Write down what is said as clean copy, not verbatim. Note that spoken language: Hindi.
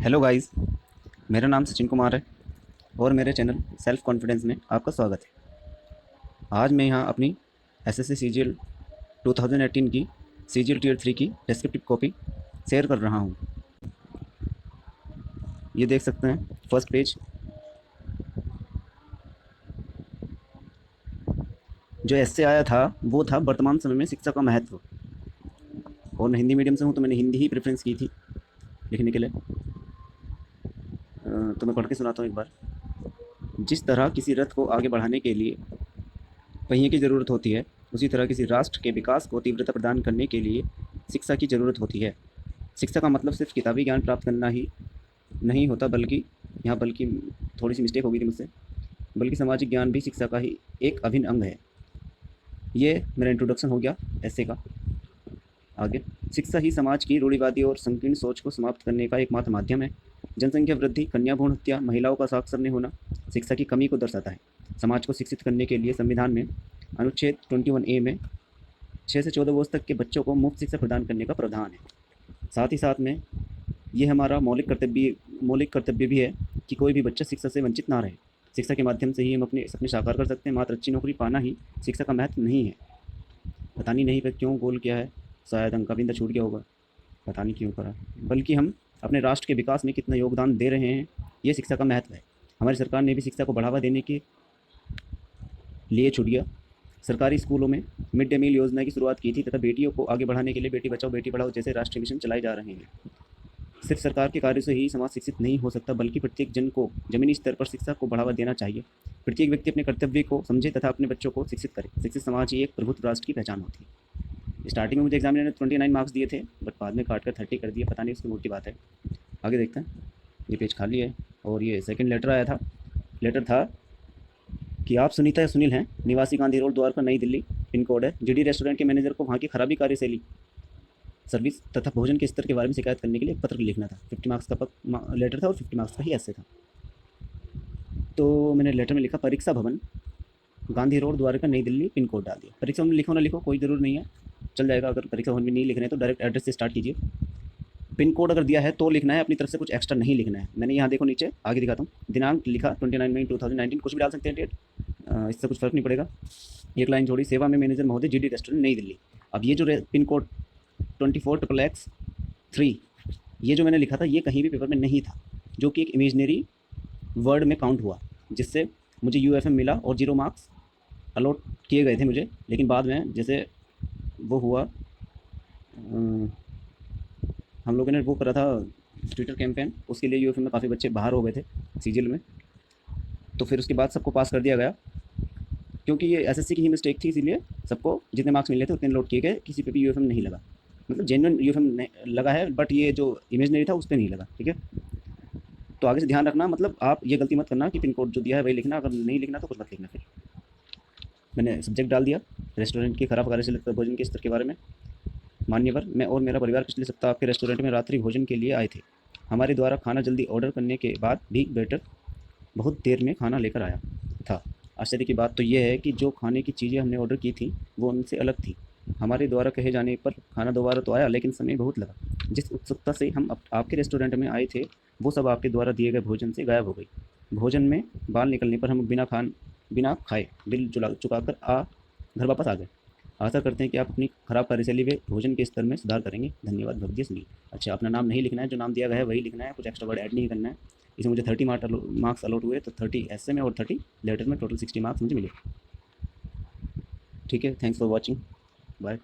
Hello guys. मेरा नाम सचिन कुमार है और मेरे चैनल सेल्फ कॉन्फिडेंस में आपका स्वागत है। आज मैं यहाँ अपनी एसएससी सीजीएल 2018 की सीजीएल टीयर 3 की डिस्क्रिप्टिव कॉपी शेयर कर रहा हूँ। ये देख सकते हैं फर्स्ट पेज। जो एस्से आया था वो था वर्तमान समय में शिक्षा का महत्व, और मैं हिंदी मीडियम से हूँ तो मैंने हिंदी ही प्रेफरेंस की थी लिखने के लिए। तो मैं पढ़ के सुनाता हूँ एक बार। जिस तरह किसी रथ को आगे बढ़ाने के लिए पहिए की ज़रूरत होती है, उसी तरह किसी राष्ट्र के विकास को तीव्रता प्रदान करने के लिए शिक्षा की ज़रूरत होती है। शिक्षा का मतलब सिर्फ किताबी ज्ञान प्राप्त करना ही नहीं होता, बल्कि थोड़ी सी मिस्टेक हो गई थी मुझसे, बल्कि सामाजिक ज्ञान भी शिक्षा का ही एक अभिन्न अंग है। ये मेरा इंट्रोडक्शन हो गया ऐसे का। आगे, शिक्षा ही समाज की रूढ़िवादी और संकीर्ण सोच को समाप्त करने का एकमात्र माध्यम है। जनसंख्या वृद्धि, कन्या भ्रूण हत्या, महिलाओं का साक्षर नहीं होना शिक्षा की कमी को दर्शाता है। समाज को शिक्षित करने के लिए संविधान में अनुच्छेद 21A में 6 से 14 वर्ष तक के बच्चों को मुफ्त शिक्षा प्रदान करने का प्रावधान है। साथ ही साथ में ये हमारा मौलिक कर्तव्य भी है कि कोई भी बच्चा शिक्षा से वंचित ना रहे। शिक्षा के माध्यम से ही हम अपने सपने साकार कर सकते हैं। मात्र अच्छी नौकरी पाना ही शिक्षा का महत्व नहीं है। पता नहीं पर क्यों गोल किया है, शायद अंक का बिंदा छूट गया होगा, पता नहीं क्यों करा। बल्कि हम अपने राष्ट्र के विकास में कितना योगदान दे रहे हैं, ये शिक्षा का महत्व है। हमारी सरकार ने भी शिक्षा को बढ़ावा देने के लिए छुट्टियाँ सरकारी स्कूलों में मिड डे मील योजना की शुरुआत की थी तथा बेटियों को आगे बढ़ाने के लिए बेटी बचाओ बेटी पढ़ाओ जैसे राष्ट्रीय मिशन चलाए जा रहे हैं। सिर्फ सरकार के कार्य से ही समाज शिक्षित नहीं हो सकता, बल्कि प्रत्येक जन को जमीनी स्तर पर शिक्षा को बढ़ावा देना चाहिए। प्रत्येक व्यक्ति अपने कर्तव्य को समझे तथा अपने बच्चों को शिक्षित करे। शिक्षित समाज ही एक प्रभुत्व राष्ट्र की पहचान होती है। स्टार्टिंग में मुझे एग्जामिनर ने 29 मार्क्स दिए थे, बट बाद में काट कर 30 कर दिया। पता नहीं उसकी मोटी बात है। आगे देखते हैं। ये पेज खाली है और ये सेकंड लेटर आया था। लेटर था कि आप सुनीता या सुनील हैं, निवासी गांधी रोड, द्वारका, नई दिल्ली, पिन कोड है। जीडी रेस्टोरेंट के मैनेजर को वहाँ की खराबी कार्यशैली, सर्विस तथा भोजन के स्तर के बारे में शिकायत करने के लिए एक पत्र लिखना था। 50 मार्क्स का लेटर था और 50 मार्क्स का ही ऐसे था। तो मैंने लेटर में लिखा परीक्षा भवन, गांधी रोड, द्वारका, नई दिल्ली, पिन कोड डाल दिया। परीक्षा भवन लिखो ना लिखो कोई ज़रूर नहीं है, चल जाएगा। अगर परीक्षा भवन में नहीं लिख रहे तो डायरेक्ट एड्रेस से स्टार्ट कीजिए। पिन कोड अगर दिया है तो लिखना है, अपनी तरफ से कुछ एक्स्ट्रा नहीं लिखना है। मैंने यहाँ देखो नीचे आगे दिखाता हूँ, दिनांक लिखा 29 मई 2019, कुछ भी डाल सकते हैं डेट, इससे कुछ फ़र्क नहीं पड़ेगा। एक लाइन छोड़ी, सेवा में मैनेजर महोदय, जीडी रेस्टोरेंट, नई दिल्ली। अब ये जो पिन कोड 24XXX3, ये जो मैंने लिखा था ये कहीं भी पेपर में नहीं था, जो कि एक इमेजनरी वर्ड में काउंट हुआ, जिससे मुझे UFM मिला और 0 मार्क्स अलॉट किए गए थे मुझे। लेकिन बाद में जैसे वो हुआ, हम लोगों ने वो करा था ट्विटर कैंपेन, उसके लिए UFM में काफ़ी बच्चे बाहर हो गए थे सीजीएल में, तो फिर उसके बाद सबको पास कर दिया गया। क्योंकि ये एसएससी की ही मिस्टेक थी, इसीलिए सबको जितने मार्क्स मिले थे उतने लोड किए गए। किसी पे भी UFM नहीं लगा, मतलब जेन्युइन UFM लगा है, बट ये जो इमेजनरी था उस पर नहीं लगा। ठीक है, तो आगे से ध्यान रखना, मतलब आप ये गलती मत करना कि पिन कोड जो दिया है वही लिखना, अगर नहीं लिखना तो कुछ मत लिखना। फिर मैंने सब्जेक्ट डाल दिया, रेस्टोरेंट की खराब कार्यशैली भोजन के स्तर के बारे में। मान्यवर, मैं और मेरा परिवार पिछले सप्ताह आपके रेस्टोरेंट में रात्रि भोजन के लिए आए थे। हमारे द्वारा खाना जल्दी ऑर्डर करने के बाद भी वेटर बहुत देर में खाना लेकर आया था। आश्चर्य की बात तो यह है कि जो खाने की चीज़ें हमने ऑर्डर की थी वो उनसे अलग थी। हमारे द्वारा कहे जाने पर खाना दोबारा तो आया, लेकिन समय बहुत लगा। जिस उत्सुकता से हम आपके रेस्टोरेंट में आए थे वो सब आपके द्वारा दिए गए भोजन से गायब हो गई। भोजन में बाल निकलने पर हम बिना खाए बिल चुका कर घर वापस आ गए। आशा करते हैं कि आप अपनी खराब कार्यशैली में भोजन के स्तर में सुधार करेंगे। धन्यवाद, भव्य सुनील। अच्छा, अपना नाम नहीं लिखना है, जो नाम दिया गया है वही लिखना है, कुछ एक्स्ट्रा वर्ड ऐड नहीं करना है। इसमें मुझे 30 मार्क्स अलॉट हुए, तो 30 ऐसे में और 30 लेटर में, टोटल 60 मार्क्स मुझे मिले। ठीक है, थैंक्स फॉर वॉचिंग, बाय।